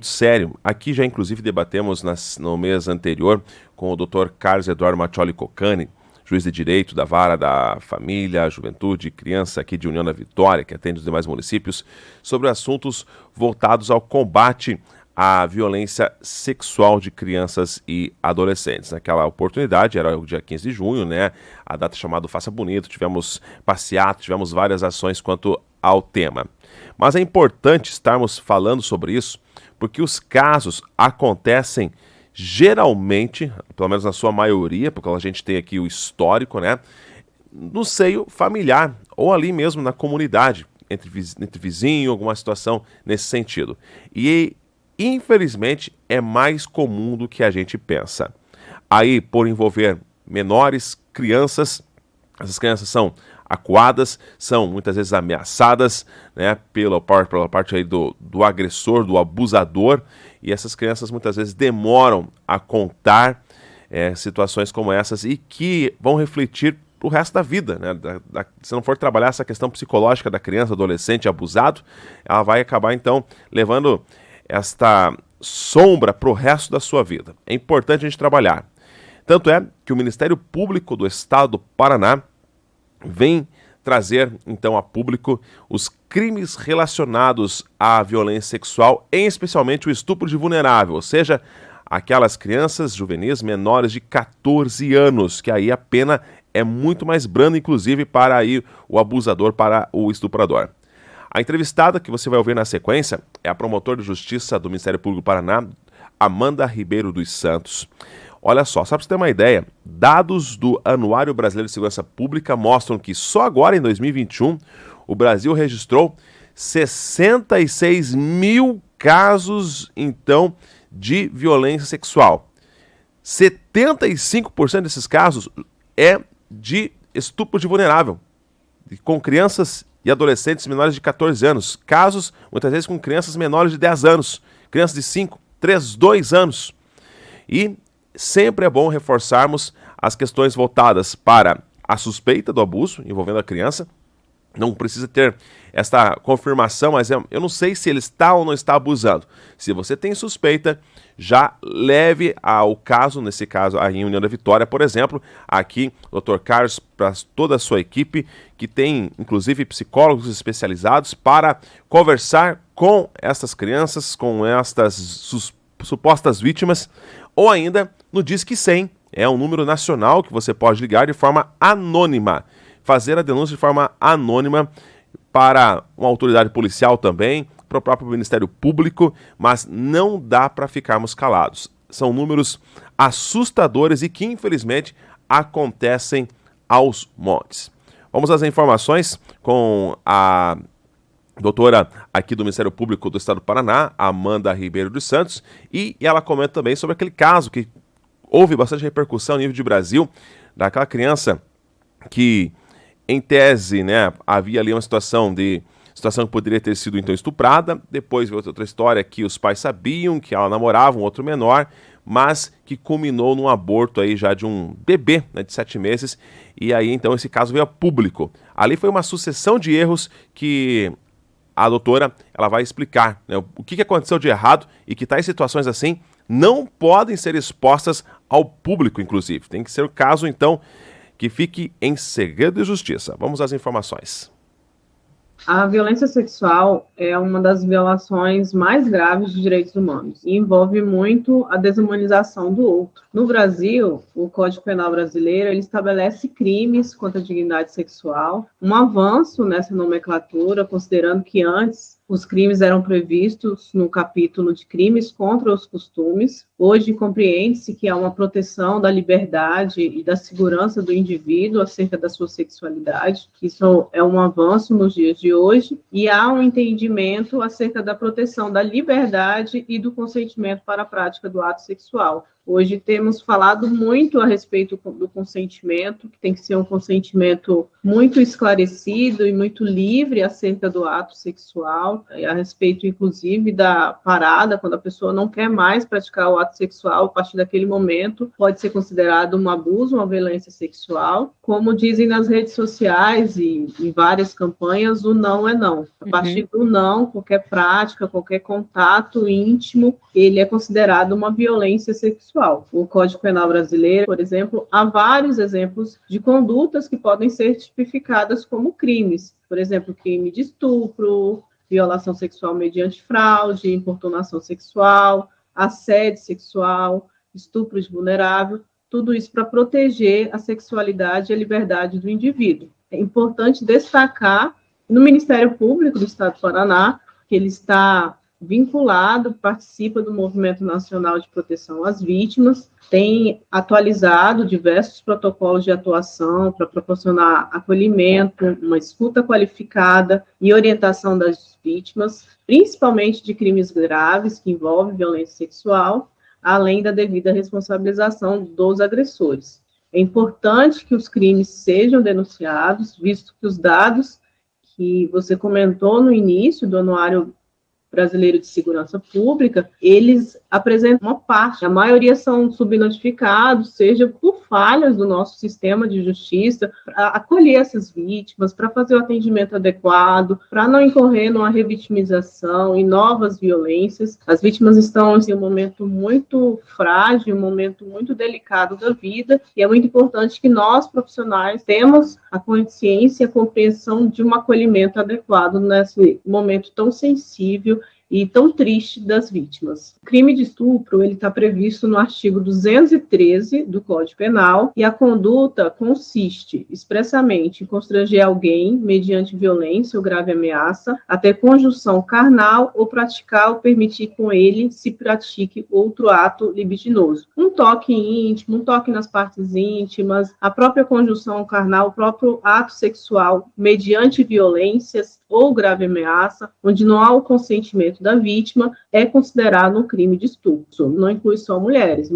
muito sério. Aqui já inclusive debatemos no mês anterior com o Dr. Carlos Eduardo Maccioli Cocani, juiz de direito da Vara da Família, Juventude e Criança aqui de União da Vitória, que atende os demais municípios, sobre assuntos voltados ao combate à violência sexual de crianças e adolescentes. Naquela oportunidade, era o dia 15 de junho, né? A data chamada Faça Bonito, tivemos passeato, tivemos várias ações quanto ao tema. Mas é importante estarmos falando sobre isso, porque os casos acontecem geralmente, pelo menos na sua maioria, porque a gente tem aqui o histórico, né? No seio familiar, ou ali mesmo na comunidade, entre vizinho, alguma situação nesse sentido. E infelizmente, é mais comum do que a gente pensa. Aí, por envolver menores, crianças, essas crianças são acuadas, são muitas vezes ameaçadas, né, pela parte aí do agressor, do abusador, e essas crianças muitas vezes demoram a contar situações como essas e que vão refletir o resto da vida, né? Se não for trabalhar essa questão psicológica da criança, adolescente abusado, ela vai acabar então levando esta sombra para o resto da sua vida. É importante a gente trabalhar. Tanto é que o Ministério Público do Estado do Paraná vem trazer, então, a público os crimes relacionados à violência sexual, em especialmente o estupro de vulnerável, ou seja, aquelas crianças juvenis menores de 14 anos, que aí a pena é muito mais branda, inclusive, para aí o abusador, para o estuprador. A entrevistada que você vai ouvir na sequência é a promotora de justiça do Ministério Público do Paraná, Amanda Ribeiro dos Santos. Olha só para você ter uma ideia, dados do Anuário Brasileiro de Segurança Pública mostram que só agora em 2021 o Brasil registrou 66 mil casos, então, de violência sexual. 75% desses casos é de estupro de vulnerável, com crianças e adolescentes menores de 14 anos. Casos, muitas vezes, com crianças menores de 10 anos. Crianças de 5, 3, 2 anos. E sempre é bom reforçarmos as questões voltadas para a suspeita do abuso envolvendo a criança. Não precisa ter esta confirmação, mas eu não sei se ele está ou não está abusando. Se você tem suspeita, já leve ao caso, nesse caso aí em União da Vitória, por exemplo, aqui o Dr. Carlos, para toda a sua equipe, que tem inclusive psicólogos especializados para conversar com essas crianças, com estas supostas vítimas, ou ainda no Disque 100, é um número nacional que você pode ligar de forma anônima, fazer a denúncia de forma anônima para uma autoridade policial também, para o próprio Ministério Público, mas não dá para ficarmos calados. São números assustadores e que, infelizmente, acontecem aos montes. Vamos às informações com a doutora aqui do Ministério Público do Estado do Paraná, Amanda Ribeiro dos Santos, e ela comenta também sobre aquele caso que houve bastante repercussão a nível de Brasil, daquela criança que, em tese, né, havia ali uma situação que poderia ter sido então estuprada. Depois veio outra história que os pais sabiam que ela namorava um outro menor, mas que culminou num aborto aí já de um bebê, né, de 7 meses, e aí então esse caso veio a público. Ali foi uma sucessão de erros que a doutora ela vai explicar, né, o que aconteceu de errado e que tais situações assim não podem ser expostas ao público, inclusive. Tem que ser o caso, então, que fique em segredo de justiça. Vamos às informações. A violência sexual é uma das violações mais graves de direitos humanos e envolve muito a desumanização do outro. No Brasil, o Código Penal brasileiro ele estabelece crimes contra a dignidade sexual, um avanço nessa nomenclatura, considerando que antes os crimes eram previstos no capítulo de crimes contra os costumes. Hoje compreende-se que há uma proteção da liberdade e da segurança do indivíduo acerca da sua sexualidade. Isso é um avanço nos dias de hoje. E há um entendimento acerca da proteção da liberdade e do consentimento para a prática do ato sexual. Hoje temos falado muito a respeito do consentimento, que tem que ser um consentimento muito esclarecido e muito livre acerca do ato sexual. a respeito, inclusive, da parada, quando a pessoa não quer mais praticar o ato sexual, a partir daquele momento, pode ser considerado um abuso, uma violência sexual. Como dizem nas redes sociais e em várias campanhas, o não é não. A partir do não, qualquer prática, qualquer contato íntimo, ele é considerado uma violência sexual. O Código Penal brasileiro, por exemplo, há vários exemplos de condutas que podem ser tipificadas como crimes. Por exemplo, crime de estupro, violação sexual mediante fraude, importunação sexual, assédio sexual, estupro de vulnerável, tudo isso para proteger a sexualidade e a liberdade do indivíduo. É importante destacar, no Ministério Público do Estado do Paraná, que ele está vinculado, participa do Movimento Nacional de Proteção às Vítimas, tem atualizado diversos protocolos de atuação para proporcionar acolhimento, uma escuta qualificada e orientação das vítimas, principalmente de crimes graves que envolvem violência sexual, além da devida responsabilização dos agressores. É importante que os crimes sejam denunciados, visto que os dados que você comentou no início do Anuário Brasileiro de Segurança Pública, eles apresentam uma parte, a maioria são subnotificados, seja por falhas do nosso sistema de justiça, para acolher essas vítimas, para fazer o atendimento adequado, para não incorrer numa revitimização e novas violências. As vítimas estão em um momento muito frágil, um momento muito delicado da vida, e é muito importante que nós, profissionais, temos a consciência e a compreensão de um acolhimento adequado nesse momento tão sensível e tão triste das vítimas. O crime de estupro, ele está previsto no artigo 213 do Código Penal, e a conduta consiste expressamente em constranger alguém, mediante violência ou grave ameaça, a ter conjunção carnal ou praticar ou permitir com ele se pratique outro ato libidinoso. Um toque íntimo, um toque nas partes íntimas, a própria conjunção carnal, o próprio ato sexual mediante violências ou grave ameaça, onde não há o consentimento da vítima, é considerado um crime de estupro. Não inclui só mulheres,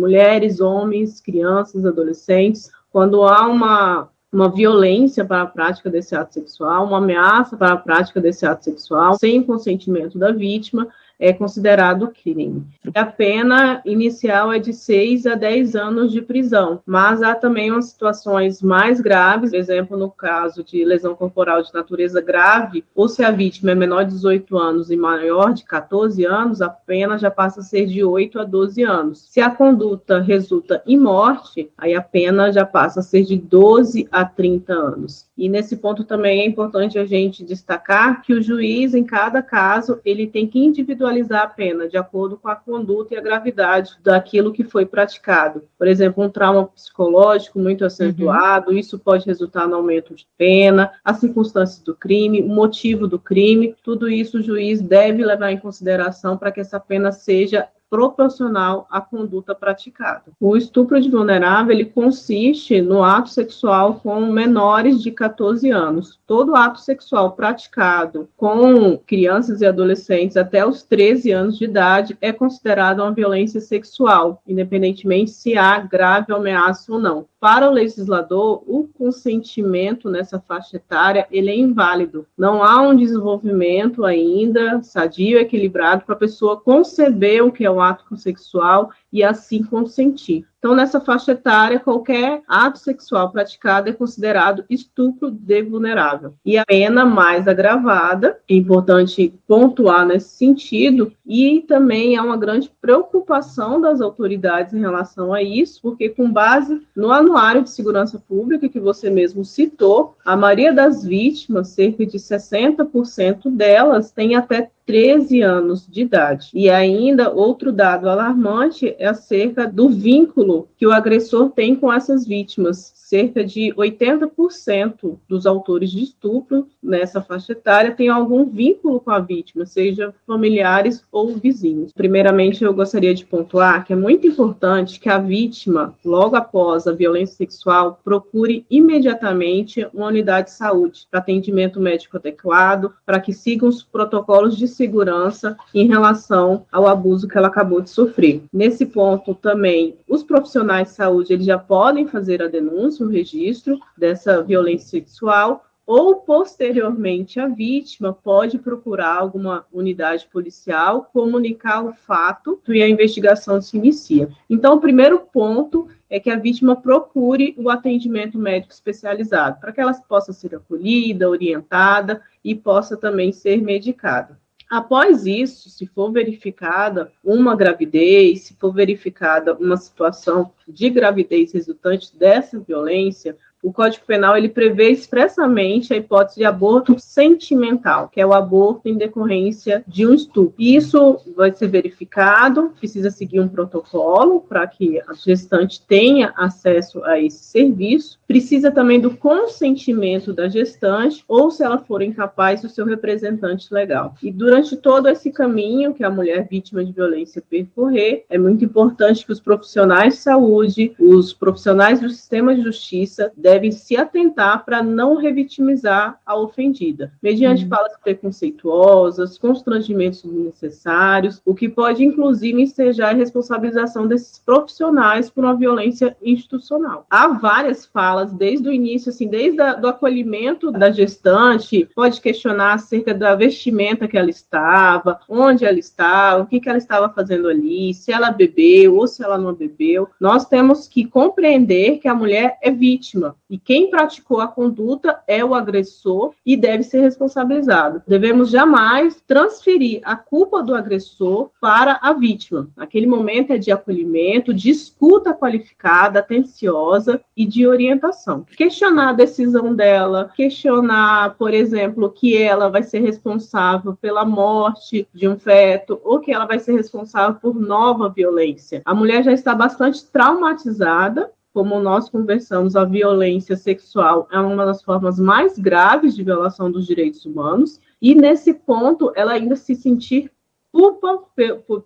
homens, crianças, adolescentes. Quando há uma violência para a prática desse ato sexual, uma ameaça para a prática desse ato sexual, sem consentimento da vítima, é considerado crime. A pena inicial é de 6 a 10 anos de prisão, mas há também umas situações mais graves, por exemplo, no caso de lesão corporal de natureza grave, ou se a vítima é menor de 18 anos e maior de 14 anos, a pena já passa a ser de 8 a 12 anos. Se a conduta resulta em morte, aí a pena já passa a ser de 12 a 30 anos. E nesse ponto também é importante a gente destacar que o juiz, em cada caso, ele tem que individualizar a pena de acordo com a conduta e a gravidade daquilo que foi praticado. Por exemplo, um trauma psicológico muito acentuado, isso pode resultar no aumento de pena, as circunstâncias do crime, o motivo do crime, tudo isso o juiz deve levar em consideração para que essa pena seja proporcional à conduta praticada. O estupro de vulnerável, ele consiste no ato sexual com menores de 14 anos. Todo ato sexual praticado com crianças e adolescentes até os 13 anos de idade é considerado uma violência sexual, independentemente se há grave ameaça ou não. Para o legislador, o consentimento nessa faixa etária, ele é inválido. Não há um desenvolvimento ainda sadio, equilibrado, para a pessoa conceber o que é o ato sexual e assim consentir. Então, nessa faixa etária, qualquer ato sexual praticado é considerado estupro de vulnerável. E a pena mais agravada, é importante pontuar nesse sentido, e também há uma grande preocupação das autoridades em relação a isso, porque com base no Anuário de Segurança Pública, que você mesmo citou, a maioria das vítimas, cerca de 60% delas, tem até 13 anos de idade. E ainda, outro dado alarmante é acerca do vínculo que o agressor tem com essas vítimas. Cerca de 80% dos autores de estupro nessa faixa etária têm algum vínculo com a vítima, seja familiares ou vizinhos. Primeiramente, eu gostaria de pontuar que é muito importante que a vítima, logo após a violência sexual, procure imediatamente uma unidade de saúde para atendimento médico adequado, para que sigam os protocolos de segurança em relação ao abuso que ela acabou de sofrer. Nesse ponto também, os profissionais de saúde eles já podem fazer a denúncia, o registro dessa violência sexual, ou posteriormente a vítima pode procurar alguma unidade policial, comunicar o fato e a investigação se inicia. Então, o primeiro ponto é que a vítima procure o atendimento médico especializado, para que ela possa ser acolhida, orientada e possa também ser medicada. Após isso, se for verificada uma gravidez, se for verificada uma situação de gravidez resultante dessa violência, o Código Penal ele prevê expressamente a hipótese de aborto sentimental, que é o aborto em decorrência de um estupro. Isso vai ser verificado, precisa seguir um protocolo para que a gestante tenha acesso a esse serviço. Precisa também do consentimento da gestante, ou, se ela for incapaz, do seu representante legal. E durante todo esse caminho que a mulher vítima de violência percorrer, é muito importante que os profissionais de saúde, os profissionais do sistema de justiça, devem se atentar para não revitimizar a ofendida, mediante falas preconceituosas, constrangimentos desnecessários, o que pode, inclusive, ensejar a responsabilização desses profissionais por uma violência institucional. Há várias falas desde o início, assim, desde o acolhimento da gestante, pode questionar acerca da vestimenta que ela estava, onde ela estava, o que ela estava fazendo ali, se ela bebeu ou se ela não bebeu. Nós temos que compreender que a mulher é vítima e quem praticou a conduta é o agressor e deve ser responsabilizado. Devemos jamais transferir a culpa do agressor para a vítima. Aquele momento é de acolhimento, de escuta qualificada, atenciosa e de orientação. Questionar a decisão dela, questionar, por exemplo, que ela vai ser responsável pela morte de um feto ou que ela vai ser responsável por nova violência. A mulher já está bastante traumatizada. Como nós conversamos, a violência sexual é uma das formas mais graves de violação dos direitos humanos, e nesse ponto ela ainda se sentir culpa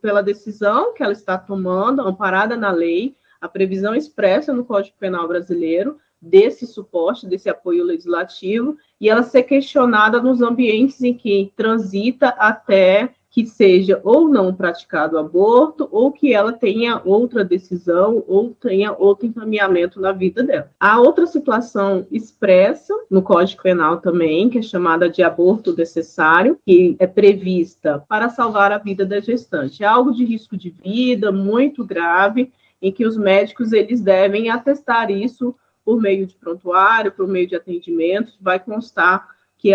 pela decisão que ela está tomando, amparada na lei, a previsão expressa no Código Penal brasileiro desse suporte, desse apoio legislativo, e ela ser questionada nos ambientes em que transita até que seja ou não praticado aborto, ou que ela tenha outra decisão, ou tenha outro encaminhamento na vida dela. Há outra situação expressa no Código Penal também, que é chamada de aborto necessário, que é prevista para salvar a vida da gestante. É algo de risco de vida, muito grave, em que os médicos eles devem atestar isso por meio de prontuário, por meio de atendimento. Vai constar que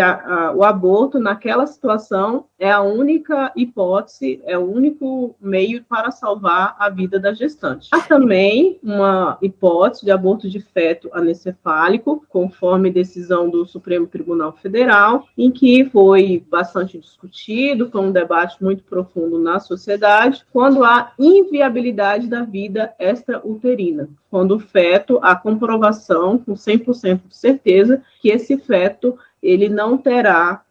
o aborto, naquela situação, é a única hipótese, é o único meio para salvar a vida da gestante. Há também uma hipótese de aborto de feto anencefálico, conforme decisão do Supremo Tribunal Federal, em que foi bastante discutido, foi um debate muito profundo na sociedade, quando há inviabilidade da vida extrauterina, quando o feto, há comprovação com 100% de certeza que esse feto ele não terá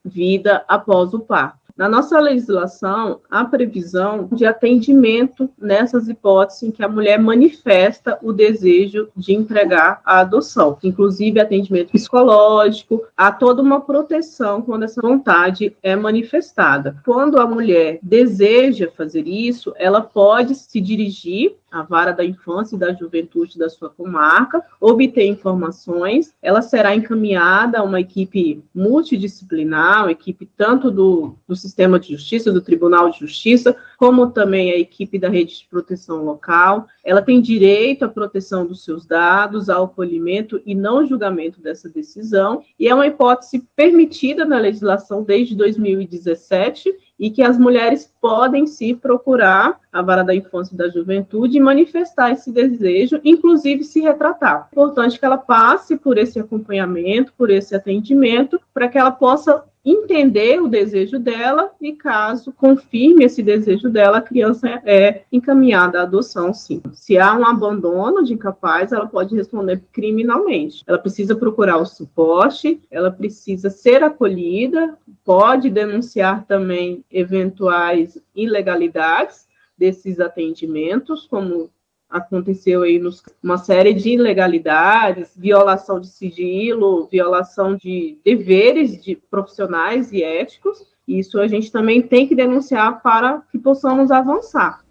vida após o parto. Na nossa legislação, há previsão de atendimento nessas hipóteses em que a mulher manifesta o desejo de entregar a adoção, inclusive atendimento psicológico, há toda uma proteção quando essa vontade é manifestada. Quando a mulher deseja fazer isso, ela pode se dirigir à vara da infância e da juventude da sua comarca, obter informações, ela será encaminhada a uma equipe multidisciplinar, uma equipe tanto do Sistema de Justiça, do Tribunal de Justiça, como também a equipe da Rede de Proteção Local. Ela tem direito à proteção dos seus dados, ao acolhimento e não julgamento dessa decisão, e é uma hipótese permitida na legislação desde 2017, e que as mulheres podem se procurar a vara da infância e da juventude e manifestar esse desejo, inclusive se retratar. É importante que ela passe por esse acompanhamento, por esse atendimento, para que ela possa entender o desejo dela e, caso confirme esse desejo dela, a criança é encaminhada à adoção, sim. Se há um abandono de incapaz, ela pode responder criminalmente. Ela precisa procurar o suporte, ela precisa ser acolhida, pode denunciar também eventuais ilegalidades desses atendimentos, como aconteceu aí uma série de ilegalidades, violação de sigilo, violação de deveres de profissionais e éticos. Isso a gente também tem que denunciar para que possamos avançar.